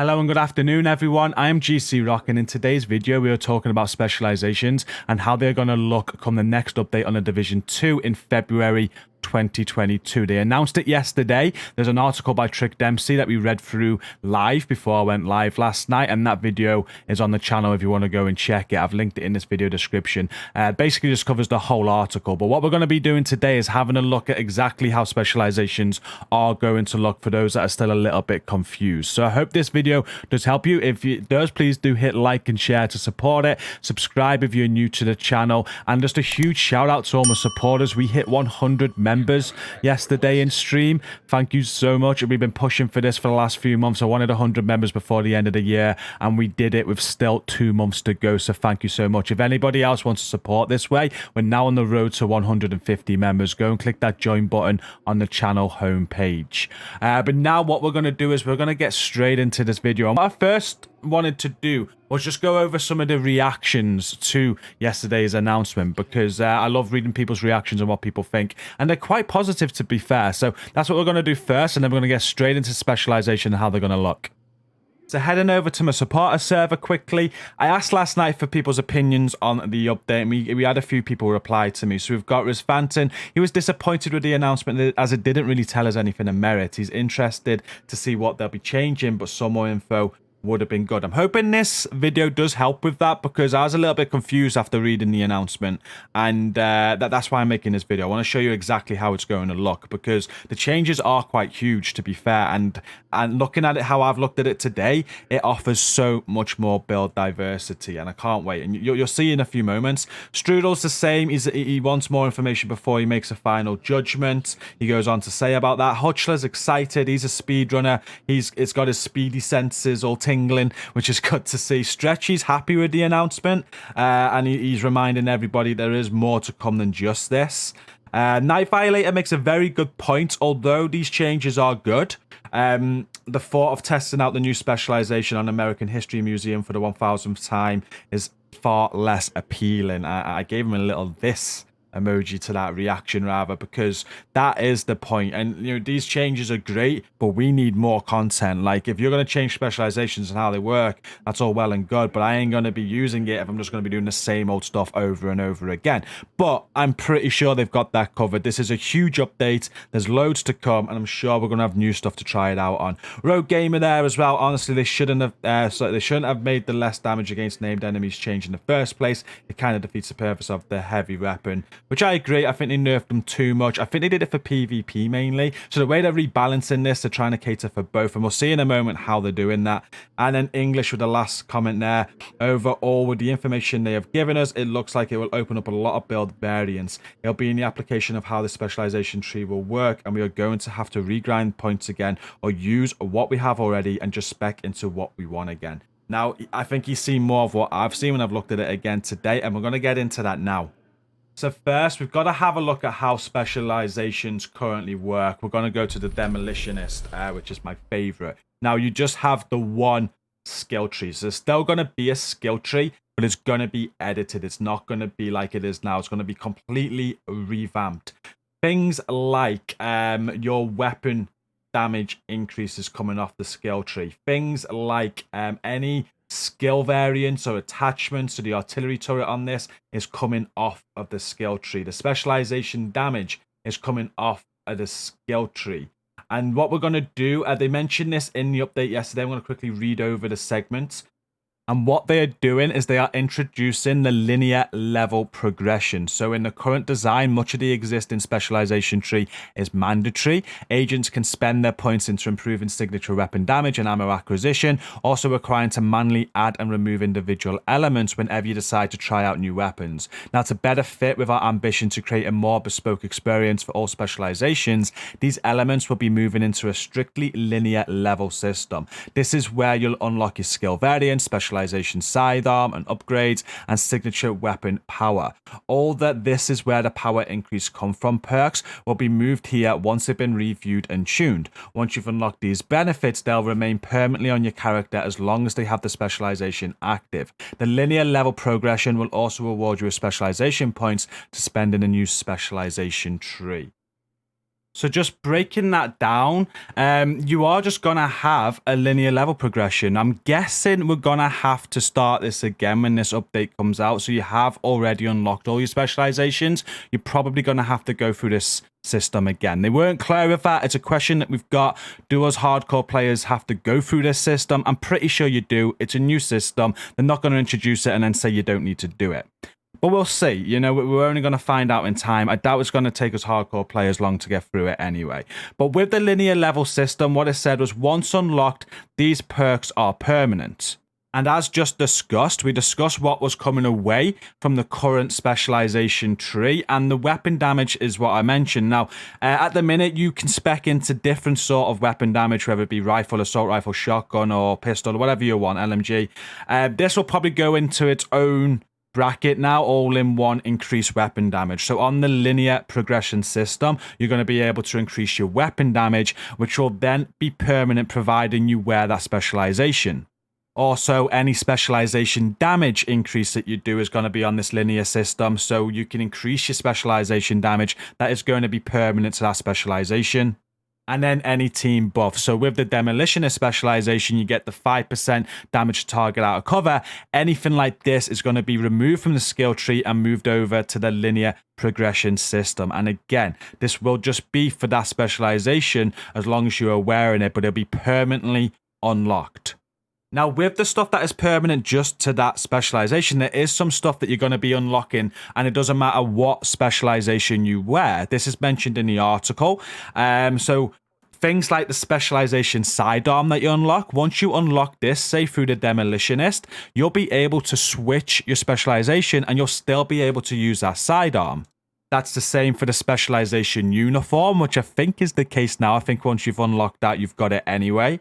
Hello and good afternoon, everyone. I am GCROCK, and in today's video, we are talking about specializations and how they're going to look come the next update on the Division 2 in February 2022. They announced it yesterday. There's an article by Trick Dempsey that we read through live before I went live last night, and that video is on the channel if you want to go and check it. I've linked it in this video description. Basically just covers the whole article, but what we're going to be doing today is having a look at exactly how specializations are going to look for those that are still a little bit confused. So I hope this video does help you. If it does, please do hit like and share to support it. Subscribe if you're new to the channel, and just a huge shout out to all my supporters. We hit 100 members yesterday in stream. Thank you so much. We've been pushing for this for the last few months. I wanted 100 members before the end of the year, and we did it with still 2 months to go. So thank you so much. If anybody else wants to support this way, we're now on the road to 150 members. Go and click that join button on the channel homepage. But now what we're going to do is we're going to get straight into this video. And what I first wanted to do was just go over some of the reactions to yesterday's announcement, because I love reading people's reactions and what people think, and they're quite positive, to be fair. So that's what we're going to do first, and then we're going to get straight into specialization and how they're going to look. So heading over to my supporter server quickly, I asked last night for people's opinions on the update, and we had a few people reply to me. So we've got revamped. He was disappointed with the announcement as it didn't really tell us anything of merit. He's interested to see what they'll be changing, but some more info would have been good. I'm hoping this video does help with that, because I was a little bit confused after reading the announcement, and that's why I'm making this video. I want to show you exactly how it's going to look, because the changes are quite huge, to be fair, and looking at it how I've looked at it today, it offers so much more build diversity, and I can't wait. And you'll see in a few moments. Strudel's the same. He wants more information before he makes a final judgment. He goes on to say about that. Hutchler's excited. He's a speedrunner. It's got his speedy senses all tingling, which is good to see. Stretchy's happy with the announcement, and he's reminding everybody there is more to come than just this. Night Violator makes a very good point. Although these changes are good, the thought of testing out the new specialization on American History Museum for the 1000th time is far less appealing. I gave him a little this emoji to that reaction, rather, because that is the point. And you know, these changes are great, but we need more content. Like, if you're going to change specializations and how they work, that's all well and good, but I ain't going to be using it if I'm just going to be doing the same old stuff over and over again. But I'm pretty sure they've got that covered. This is a huge update. There's loads to come, and I'm sure we're going to have new stuff to try it out on. Rogue Gamer there as well. Honestly, they shouldn't have made the less damage against named enemies change in the first place. It kind of defeats the purpose of the heavy weapon, which I agree. I think they nerfed them too much. I think they did it for PvP mainly. So the way they're rebalancing this, they're trying to cater for both. And we'll see in a moment how they're doing that. And then English with the last comment there. Overall, with the information they have given us, it looks like it will open up a lot of build variants. It'll be in the application of how the specialization tree will work. And we are going to have to regrind points again, or use what we have already and just spec into what we want again. Now, I think you've seen more of what I've seen when I've looked at it again today. And we're going to get into that now. So first, we've got to have a look at how specializations currently work. We're going to go to the Demolitionist, which is my favorite. Now, you just have the one skill tree. So there's still going to be a skill tree, but it's going to be edited. It's not going to be like it is now. It's going to be completely revamped. Things like your weapon damage increases coming off the skill tree. Things like any skill variants or attachments to the artillery turret on this is coming off of the skill tree. The specialization damage is coming off of the skill tree. And what we're going to do, they mentioned this in the update yesterday. I'm going to quickly read over the segments. And what they are doing is they are introducing the linear level progression. So in the current design, much of the existing specialization tree is mandatory. Agents can spend their points into improving signature weapon damage and ammo acquisition, also requiring to manually add and remove individual elements whenever you decide to try out new weapons. Now, to better fit with our ambition to create a more bespoke experience for all specializations, these elements will be moving into a strictly linear level system. This is where you'll unlock your skill variants, specialization sidearm and upgrades, and signature weapon power. All that this is where the power increase come from perks will be moved here once they've been reviewed and tuned. Once you've unlocked these benefits, they'll remain permanently on your character as long as they have the specialization active. The linear level progression will also reward you with specialization points to spend in a new specialization tree. So just breaking that down, you are just going to have a linear level progression. I'm guessing we're going to have to start this again when this update comes out. So you have already unlocked all your specializations. You're probably going to have to go through this system again. They weren't clear with that. It's a question that we've got. Do us hardcore players have to go through this system? I'm pretty sure you do. It's a new system. They're not going to introduce it and then say you don't need to do it. But we'll see. You know, we're only going to find out in time. I doubt it's going to take us hardcore players long to get through it anyway. But with the linear level system, what it said was once unlocked, these perks are permanent. And as just discussed, we discussed what was coming away from the current specialization tree, and the weapon damage is what I mentioned. Now, at the minute, you can spec into different sort of weapon damage, whether it be rifle, assault rifle, shotgun, or pistol, or whatever you want, LMG. This will probably go into its own bracket now, all in one increased weapon damage. So on the linear progression system, you're going to be able to increase your weapon damage, which will then be permanent, providing you wear that specialization. Also, any specialization damage increase that you do is going to be on this linear system, so you can increase your specialization damage. That is going to be permanent to that specialization. And then any team buff. So with the demolitionist specialization, you get the 5% damage to target out of cover. Anything like this is going to be removed from the skill tree and moved over to the linear progression system. And again, this will just be for that specialization as long as you're wearing it, but it'll be permanently unlocked. Now, with the stuff that is permanent just to that specialization, there is some stuff that you're going to be unlocking, and it doesn't matter what specialization you wear. This is mentioned in the article. So things like the specialization sidearm that you unlock, once you unlock this, say through the demolitionist, you'll be able to switch your specialization and you'll still be able to use that sidearm. That's the same for the specialization uniform, which I think is the case now. I think once you've unlocked that, you've got it anyway.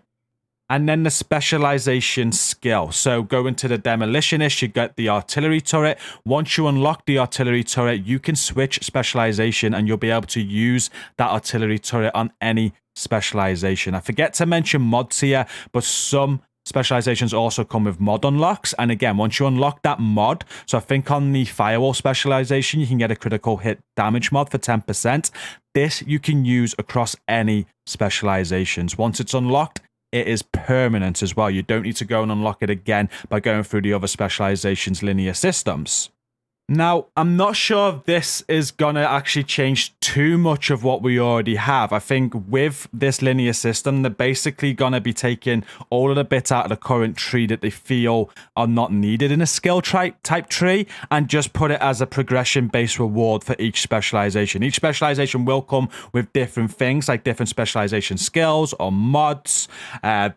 And then the specialization skill. So going to the demolitionist, you get the artillery turret. Once you unlock the artillery turret, you can switch specialization and you'll be able to use that artillery turret on any specialization. I forget to mention mods here, but some specializations also come with mod unlocks. And again, once you unlock that mod, so I think on the firewall specialization, you can get a critical hit damage mod for 10%. This you can use across any specializations. Once it's unlocked, it is permanent as well. You don't need to go and unlock it again by going through the other specializations linear systems. Now, I'm not sure if this is going to actually change too much of what we already have. I think with this linear system, they're basically going to be taking all of the bits out of the current tree that they feel are not needed in a skill type tree and just put it as a progression-based reward for each specialization. Each specialization will come with different things, like different specialization skills or mods,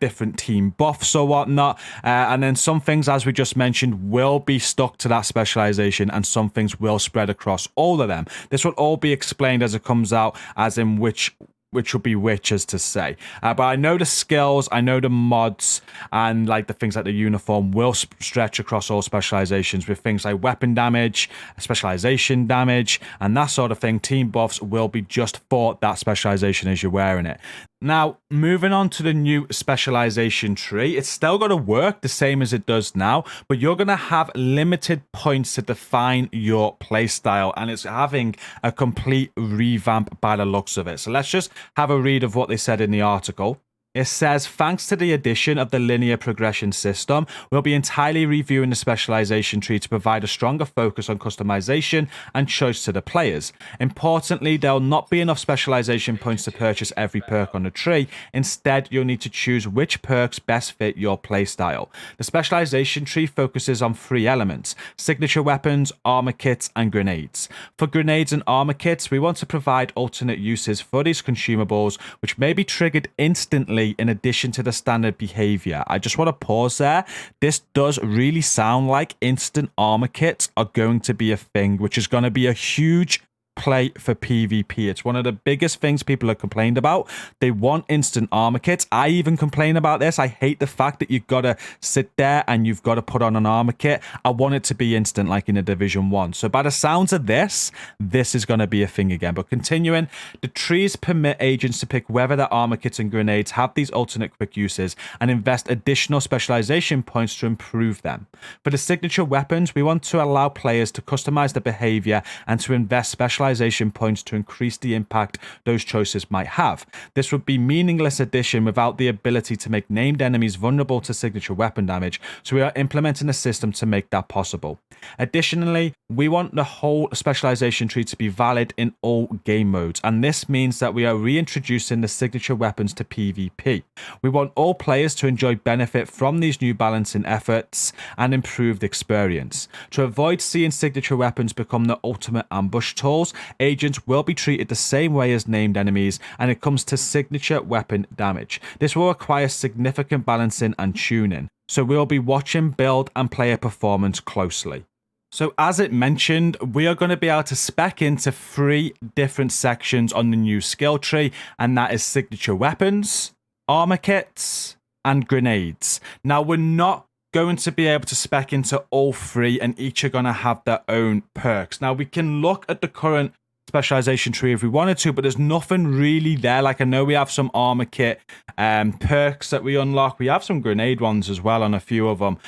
different team buffs or whatnot. And then some things, as we just mentioned, will be stuck to that specialization, and some things will spread across all of them. This will all be explained as it comes out, as in which will be which, as to say. But I know the skills, I know the mods, and like the things like the uniform will stretch across all specializations with things like weapon damage, specialization damage, and that sort of thing. Team buffs will be just for that specialization as you're wearing it. Now, moving on to the new specialization tree, it's still going to work the same as it does now, but you're going to have limited points to define your playstyle, and it's having a complete revamp by the looks of it. So let's just have a read of what they said in the article. It says, thanks to the addition of the linear progression system, we'll be entirely reviewing the specialization tree to provide a stronger focus on customization and choice to the players. Importantly, there will not be enough specialization points to purchase every perk on the tree. Instead, you'll need to choose which perks best fit your playstyle. The specialization tree focuses on 3 elements: signature weapons, armor kits, and grenades. For grenades and armor kits, we want to provide alternate uses for these consumables, which may be triggered instantly in addition to the standard behavior. I just want to pause there. This does really sound like instant armor kits are going to be a thing, which is going to be a huge play for PvP. It's one of the biggest things people have complained about. They want instant armor kits. I even complain about this. I hate the fact that you've got to sit there and you've got to put on an armor kit. I want it to be instant like in a Division 1. So by the sounds of this is going to be a thing again. But continuing, the trees permit agents to pick whether their armor kits and grenades have these alternate quick uses and invest additional specialization points to improve them. For the signature weapons, we want to allow players to customize the behavior and to invest specialization specialization points to increase the impact those choices might have. This would be meaningless addition without the ability to make named enemies vulnerable to signature weapon damage, so we are implementing a system to make that possible. Additionally, we want the whole specialization tree to be valid in all game modes, and this means that we are reintroducing the signature weapons to PvP. We want all players to enjoy benefit from these new balancing efforts and improved experience. To avoid seeing signature weapons become the ultimate ambush tools, agents will be treated the same way as named enemies and it comes to signature weapon damage. This will require significant balancing and tuning, so we'll be watching build and player performance closely. So as it mentioned, we are going to be able to spec into 3 different sections on the new skill tree, and that is signature weapons, armor kits, and grenades. Now, we're not going to be able to spec into all 3, and each are going to have their own perks. Now, we can look at the current specialization tree if we wanted to, but there's nothing really there. Like, I know we have some armor kit perks that we unlock. We have some grenade ones as well on a few of them.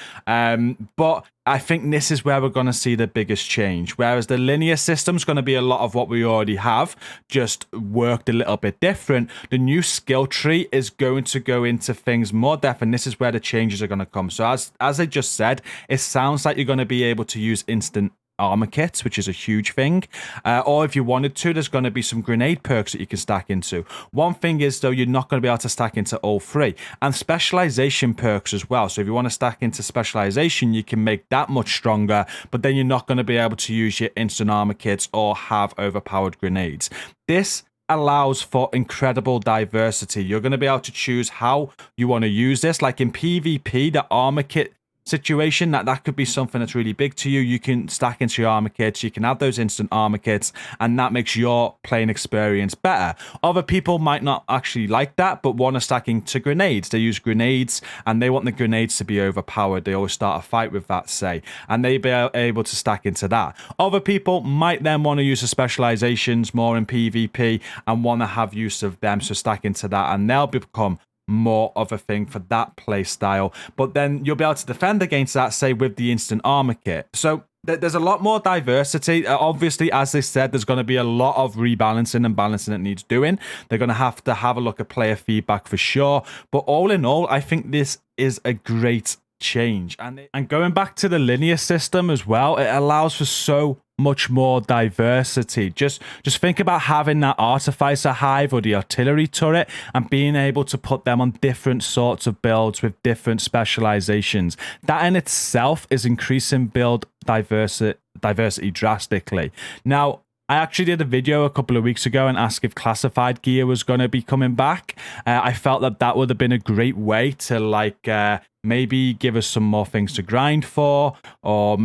But I think this is where we're going to see the biggest change. Whereas the linear system's going to be a lot of what we already have, just worked a little bit different. The new skill tree is going to go into things more depth, and this is where the changes are going to come. So as I just said, it sounds like you're going to be able to use instant armor kits, which is a huge thing, or if you wanted to, there's going to be some grenade perks that you can stack into. One thing is, though, you're not going to be able to stack into all 3, and specialization perks as well. So if you want to stack into specialization, you can make that much stronger, but then you're not going to be able to use your instant armor kits or have overpowered grenades. This allows for incredible diversity. You're going to be able to choose how you want to use this. Like in PvP, the armor kit situation, that could be something that's really big to you. You can stack into your armor kits, you can have those instant armor kits, and that makes your playing experience better. Other people might not actually like that, but want to stack into grenades. They use grenades and they want the grenades to be overpowered. They always start a fight with that, say, and they be able to stack into that. Other people might then want to use the specializations more in PvP and want to have use of them, so stack into that, and they'll become more of a thing for that play style. But then you'll be able to defend against that, say, with the instant armor kit. So there's a lot more diversity. Obviously, as they said, there's going to be a lot of rebalancing and balancing that needs doing. They're going to have a look at player feedback for sure. But all in all, I think this is a great change. And going back to the linear system as well, it allows for so much more diversity. Just think about having that artificer hive or the artillery turret and being able to put them on different sorts of builds with different specializations. That in itself is increasing build diversity drastically. Now, I actually did a video a couple of weeks ago and asked if classified gear was going to be coming back. I felt that would have been a great way to maybe give us some more things to grind for, or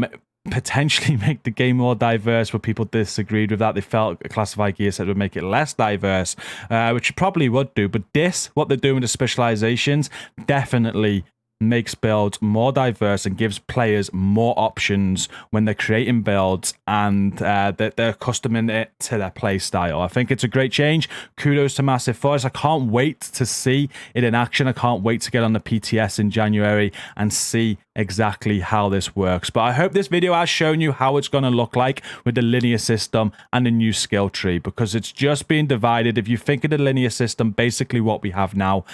potentially make the game more diverse, but people disagreed with that. They felt a classified gear set would make it less diverse, which it probably would do. But what they're doing with the specializations definitely makes builds more diverse and gives players more options when they're creating builds, and they're customing it to their play style. I think it's a great change. Kudos to Massive for us. I can't wait to see it in action. I can't wait to get on the PTS in January and see exactly how this works. But I hope this video has shown you how it's going to look like with the linear system and the new skill tree, because it's just being divided. If you think of the linear system, basically what we have now,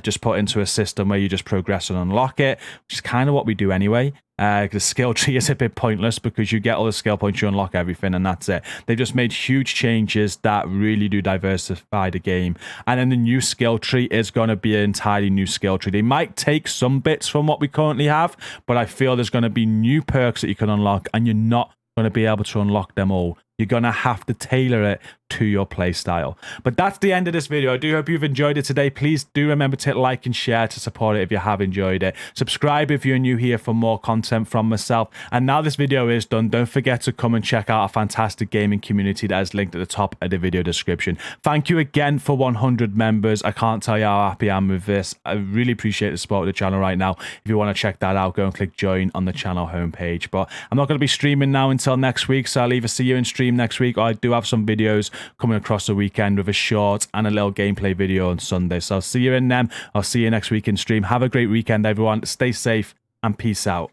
just put into a system where you just progress and unlock it, which is kind of what we do anyway. The skill tree is a bit pointless because you get all the skill points, you unlock everything, and that's it. They've just made huge changes that really do diversify the game. And then the new skill tree is going to be an entirely new skill tree. They might take some bits from what we currently have, but I feel there's going to be new perks that you can unlock, and you're not going to be able to unlock them all. You're going to have to tailor it to your play style. But that's the end of this video. I do hope you've enjoyed it today. Please do remember to hit like and share to support it if you have enjoyed it. Subscribe if you're new here for more content from myself. And now this video is done, don't forget to come and check out our fantastic gaming community that is linked at the top of the video description. Thank you again for 100 members. I can't tell you how happy I am with this. I really appreciate the support of the channel right now. If you want to check that out, go and click join on the channel homepage. But I'm not going to be streaming now until next week, so I'll either see you in stream next week, or I do have some videos coming across the weekend with a short and a little gameplay video on Sunday. So I'll see you in them. I'll see you next week in stream. Have a great weekend, everyone. Stay safe and peace out.